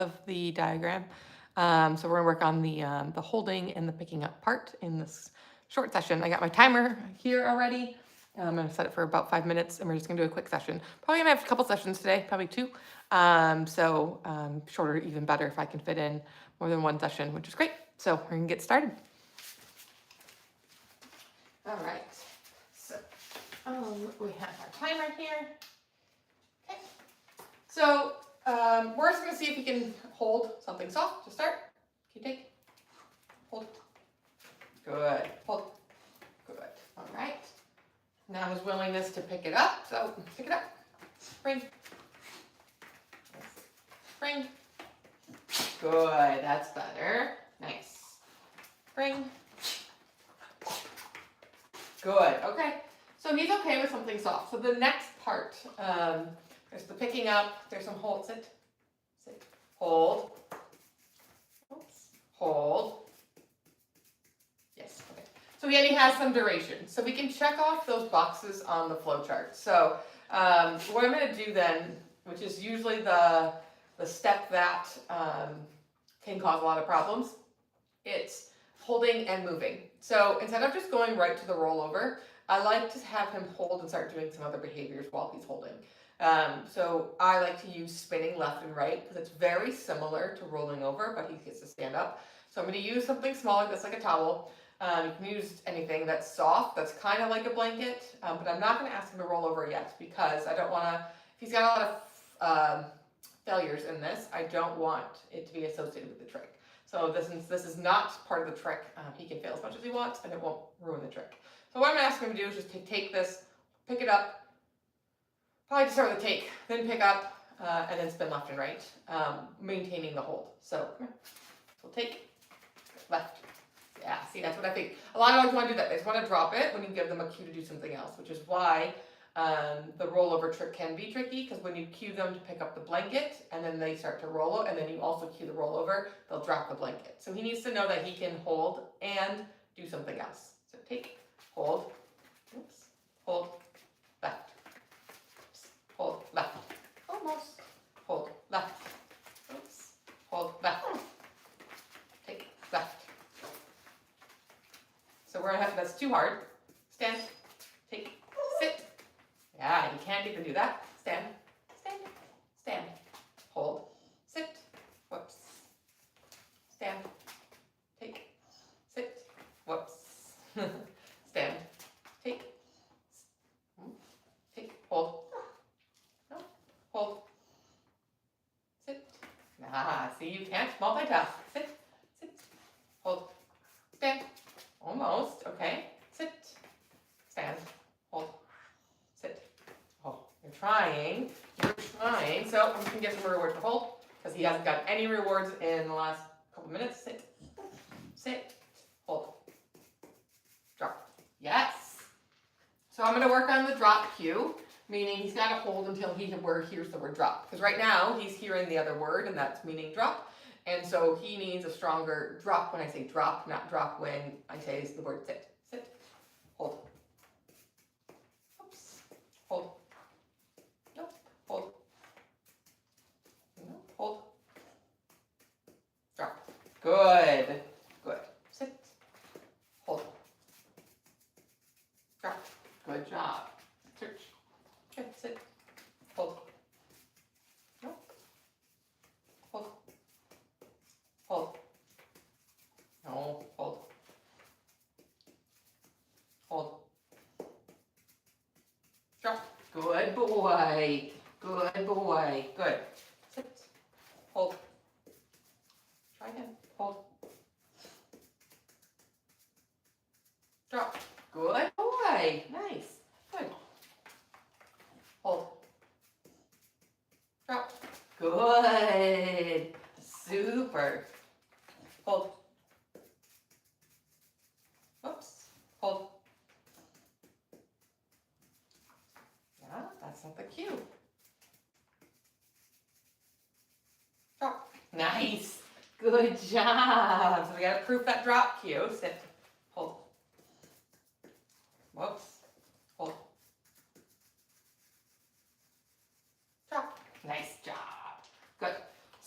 of the diagram. So we're gonna work on the holding and the picking up part in this short session. I got my timer here already. I'm gonna set it for about 5 minutes and we're just gonna do a quick session. Probably gonna have a couple sessions today, probably two. Shorter even better if I can fit in more than one session, which is great. So we're gonna get started. All right, so we have our timer here. Okay, so we're just gonna see if we can hold something soft to start. Can you take? Hold. Good. Hold. Good. All right. Now his willingness to pick it up. So pick it up. Spring. Spring. Good. That's better. Nice. Spring. Good. Okay. So he's okay with something soft. So the next part, there's the picking up. There's some hold. Sit. Sit. Hold. Oops. Hold. Yes. Okay. So he already has some duration. So we can check off those boxes on the flow chart. So what I'm going to do then, which is usually the step that can cause a lot of problems, it's holding and moving. So instead of just going right to the rollover, I like to have him hold and start doing some other behaviors while he's holding. So I like to use spinning left and right because it's very similar to rolling over, but he gets to stand up. So I'm going to use something smaller that's like a towel. You can use anything that's soft, that's kind of like a blanket, but I'm not going to ask him to roll over yet because I don't want to, if he's got a lot of failures in this, I don't want it to be associated with the trick. So this is not part of the trick. He can fail as much as he wants and it won't ruin the trick. So what I'm going to ask him to do is just take this, pick it up, probably just start with a take, then pick up, and then spin left and right, maintaining the hold. So take, left. Yeah, see, that's what I think. A lot of dogs want to do that. They just want to drop it when you give them a cue to do something else, which is why the rollover trick can be tricky, because when you cue them to pick up the blanket and then they start to roll, and then you also cue the rollover, they'll drop the blanket. So he needs to know that he can hold and do something else. So take, hold, oops, hold, left, oops, hold, left, almost, hold, left, oops, hold, left, take, left. So we're gonna have, that's too hard. Stand, take, sit. Yeah, you can't even do that. Stand, stand, stand, hold, sit, whoops. Stand, take, sit, whoops. Stand, take, hold, no, hold, sit. Ah, see, you can't multitask. Sit, sit, hold, stand. Almost, okay. Sit, stand, hold, sit. Oh, you're trying. So I'm just gonna get some rewards for hold, because he hasn't got any rewards in the last couple minutes. Sit, sit, hold, drop. Yes. So I'm gonna work on the drop cue, meaning he's gotta hold until he hears the word drop. Because right now he's hearing the other word, and that's meaning drop. And so he needs a stronger drop when I say drop, not drop when I say the word sit. Sit, hold. Oops, hold. Nope, hold. No, hold. Drop. Good, good. Sit, hold. Drop. Good job. Search. Good, sit, hold. Nope. Hold. Hold. No, hold. Hold. Drop. Good boy. Good boy. Good. Sit. Hold. Try again. Hold. Drop. Good boy. Nice. Good. Hold. Drop. Good. Super. Hold. Oops. Hold. Yeah, that's not the cue. Drop. Nice. Good job. So we gotta proof that drop cue. Sit. Hold. Whoops. Hold. Drop. Nice job. Good.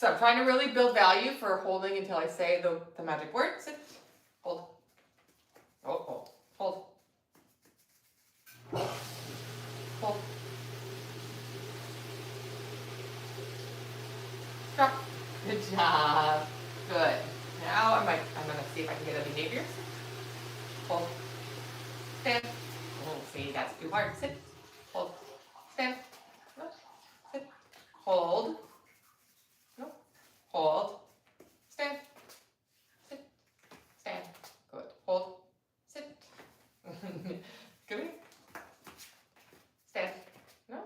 So I'm trying to really build value for holding until I say the magic word. Sit, hold, hold, hold, hold, drop. Good job. Good. Now I'm gonna see if I can get a behavior. Hold, stand. Oh, see, that's too hard. Sit, hold, stand, sit, hold, no, hold, stand, sit, stand. Good. Hold, sit. Good. Stand. No.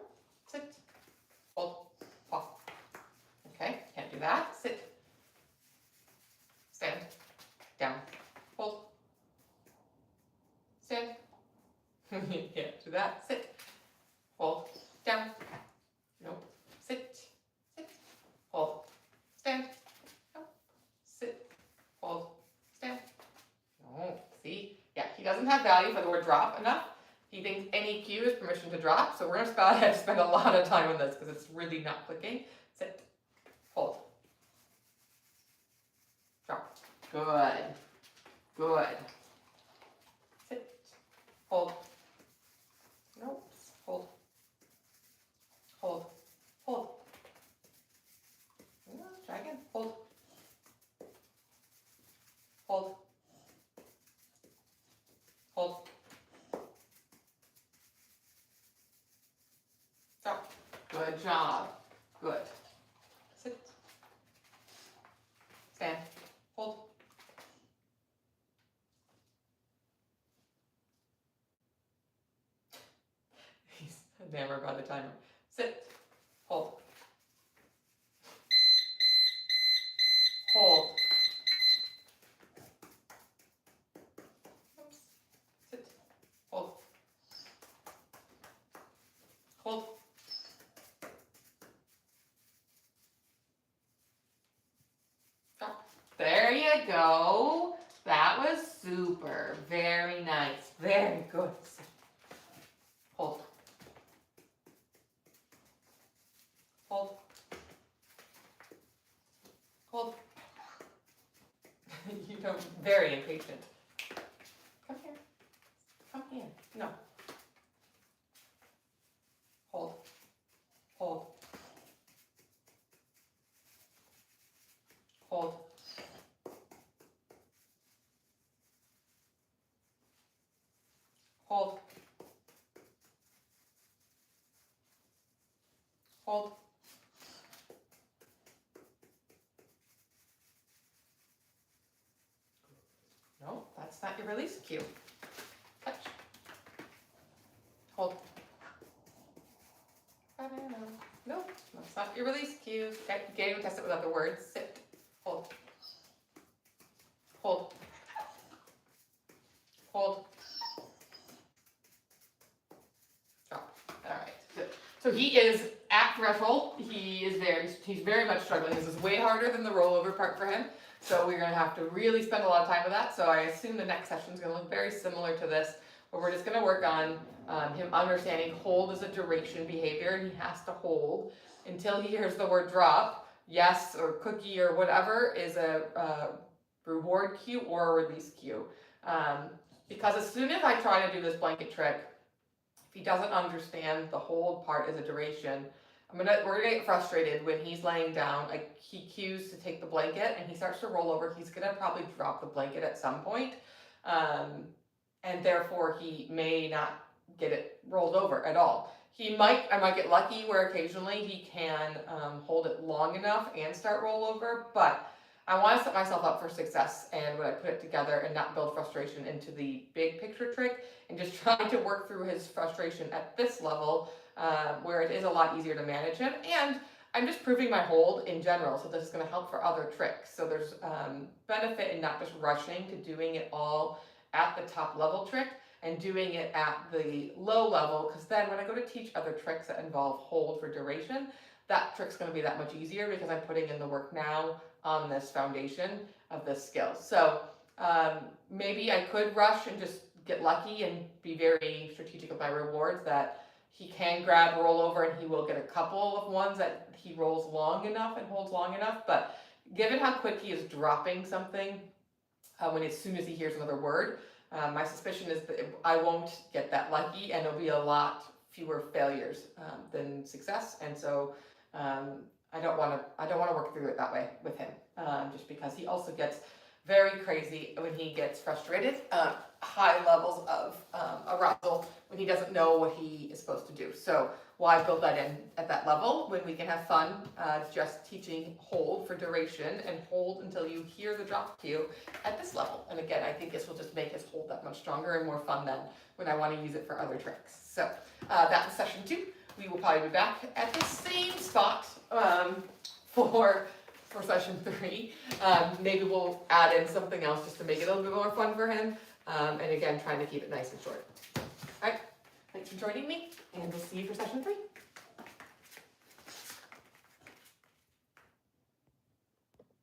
Sit. Hold. Pause. Okay. Can't do that. Sit. Stand. Down. Hold. Stand. Can't do that. Sit. Hold. Down. Nope. Sit. Sit. Hold. Stand. Nope. Sit. Hold. Stand. No. See? Yeah, he doesn't have value for the word drop enough. He thinks any cue is permission to drop, so we're going to spend a lot of time on this because it's really not clicking. Sit. Hold. Drop. Good. Good. Sit. Hold. Nope. Hold. Hold. Hold. No, try again. Hold. Hold. Hold. Drop. Good job. Good. Sit. Stand. Hold. He's enamored by the timer. Sit. Hold. Hold. Oops. Sit. Hold. Hold. Drop. There you go. That was super. Very nice. Very good. Hold. Hold. Hold. You know, very impatient. Come here. Come here. No. Hold. Hold. Hold. Hold. Hold. No, that's not your release cue. Touch. Hold. No, that's not your release cue. Okay, you can't even test it with other words. Sit. Hold. Hold. Hold. Drop. All right, good. So he is at threshold. He's very much struggling. This is way harder than the rollover part for him. So we're gonna have to really spend a lot of time with that. So I assume the next session is gonna look very similar to this, where we're just gonna work on him understanding hold is a duration behavior, and he has to hold until he hears the word drop. Yes, or cookie or whatever is a reward cue or a release cue. Because as soon as I try to do this blanket trick, if he doesn't understand the hold part is a duration, we're gonna get frustrated when he's laying down. Like, he cues to take the blanket and he starts to roll over. He's gonna probably drop the blanket at some point, and therefore he may not get it rolled over at all. I might get lucky where occasionally he can hold it long enough and start rollover, but I want to set myself up for success, and when I put it together and not build frustration into the big picture trick, and just trying to work through his frustration at this level, where it is a lot easier to manage him, and I'm just proving my hold in general, so this is going to help for other tricks. So there's benefit in not just rushing to doing it all at the top level trick, and doing it at the low level, because then when I go to teach other tricks that involve hold for duration, that trick's going to be that much easier because I'm putting in the work now on this foundation of this skill. So maybe I could rush and just get lucky and be very strategic with my rewards, that he can grab rollover and he will get a couple of ones that he rolls long enough and holds long enough, but given how quick he is dropping something, as soon as he hears another word, my suspicion is that I won't get that lucky, and it'll be a lot fewer failures than success. And so I don't want to work through it that way with him, just because he also gets very crazy when he gets frustrated, high levels of arousal when he doesn't know what he is supposed to do. So why build that in at that level when we can have fun just teaching hold for duration and hold until you hear the drop cue at this level. And again, I think this will just make his hold that much stronger and more fun then when I want to use it for other tricks. So that was session 2. We will probably be back at the same spot for session 3. Maybe we'll add in something else just to make it a little bit more fun for him. And again, trying to keep it nice and short. All right, thanks for joining me, and we'll see you for session 3.